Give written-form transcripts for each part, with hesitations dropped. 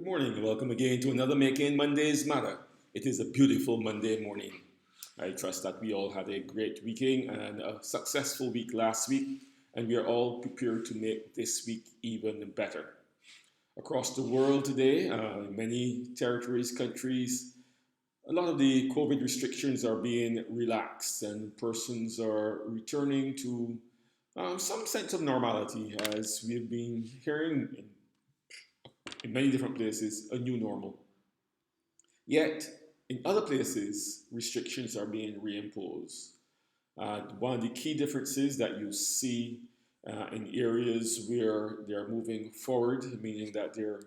Good morning. Welcome again to another Making Mondays Matter. It is a beautiful Monday morning. I trust that we all had a great weekend and a successful week last week, and we are all prepared to make this week even better. Across the world today, in many territories, countries, a lot of the COVID restrictions are being relaxed, and persons are returning to some sense of normality, as we've been hearing in many different places, a new normal. Yet, in other places, restrictions are being reimposed. One of the key differences that you see in areas where they're moving forward, meaning that they're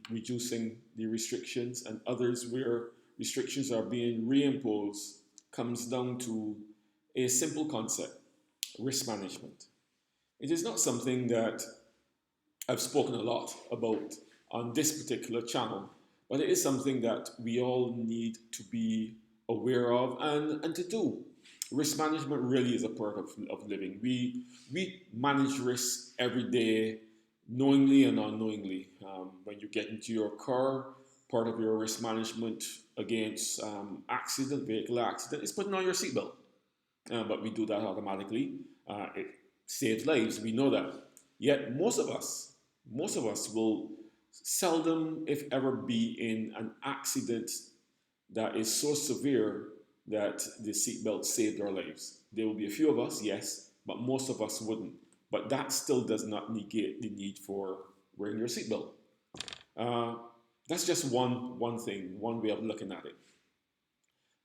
reducing the restrictions, and others where restrictions are being reimposed, comes down to a simple concept: risk management. It is not something that I've spoken a lot about on this particular channel, but it is something that we all need to be aware of and to do. Risk management really is a part of living. We manage risk every day, knowingly and unknowingly. When you get into your car, part of your risk management against vehicle accident, is putting on your seatbelt. But we do that automatically. It saves lives. We know that. Yet most of us will seldom, if ever, be in an accident that is so severe that the seatbelt saved our lives. There will be a few of us, yes, but most of us wouldn't. But that still does not negate the need for wearing your seatbelt. Uh, that's just one thing, one way of looking at it.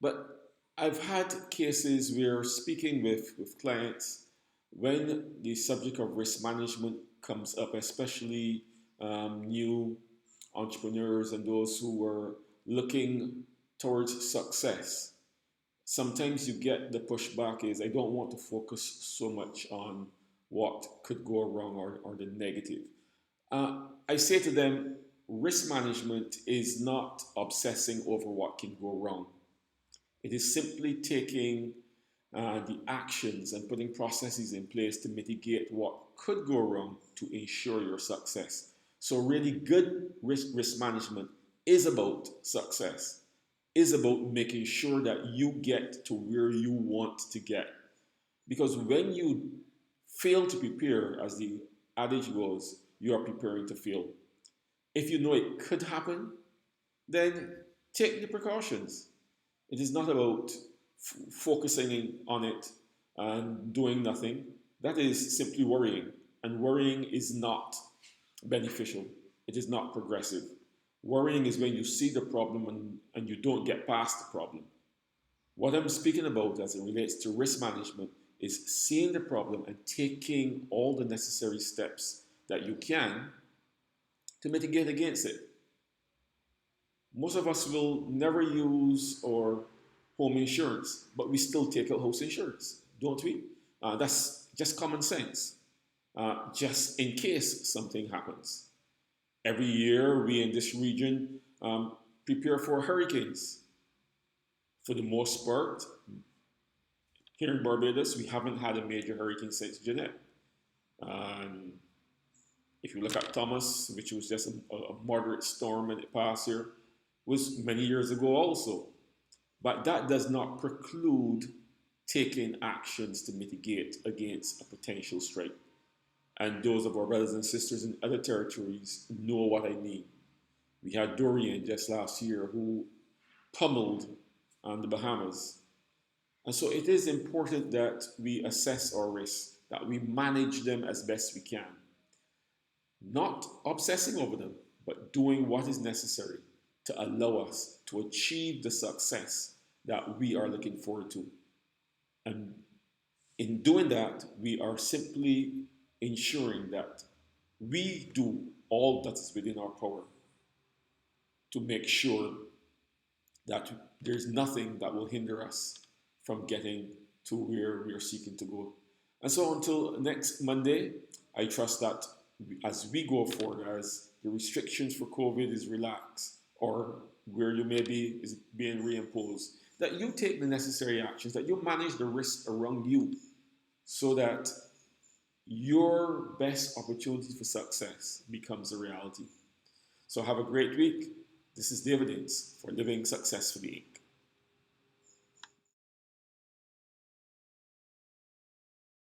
But I've had cases where speaking with clients, when the subject of risk management comes up, especially new entrepreneurs and those who were looking towards success, sometimes you get the pushback is, I don't want to focus so much on what could go wrong or the negative. I say to them, risk management is not obsessing over what can go wrong. It is simply taking the actions and putting processes in place to mitigate what could go wrong to ensure your success. So, really, good risk management is about success, is about making sure that you get to where you want to get. Because when you fail to prepare, as the adage goes, you are preparing to fail. If you know it could happen, then take the precautions. It is not about focusing on it and doing nothing. That is simply worrying. And worrying is not beneficial, it is not progressive. Worrying is when you see the problem and you don't get past the problem. What I'm speaking about as it relates to risk management is seeing the problem and taking all the necessary steps that you can to mitigate against it. Most of us will never use our home insurance, but we still take out house insurance, don't we? That's just common sense, just in case something happens. Every year, we in this region prepare for hurricanes. For the most part, here in Barbados, we haven't had a major hurricane since Jeanette. Um, if you look at Thomas, which was just a moderate storm in the past year, was many years ago also. But that does not preclude taking actions to mitigate against a potential strike. And those of our brothers and sisters in other territories know what I mean. We had Dorian just last year who pummeled on the Bahamas. And so it is important that we assess our risks, that we manage them as best we can. Not obsessing over them, but doing what is necessary to allow us to achieve the success that we are looking forward to. And in doing that, we are simply ensuring that we do all that is within our power to make sure that there's nothing that will hinder us from getting to where we are seeking to go. And so until next Monday, I trust that as we go forward, as the restrictions for COVID is relaxed, or where you may be is being reimposed, that you take the necessary actions, that you manage the risk around you so that your best opportunity for success becomes a reality. So have a great week. This is David Ince for Living Successfully Inc.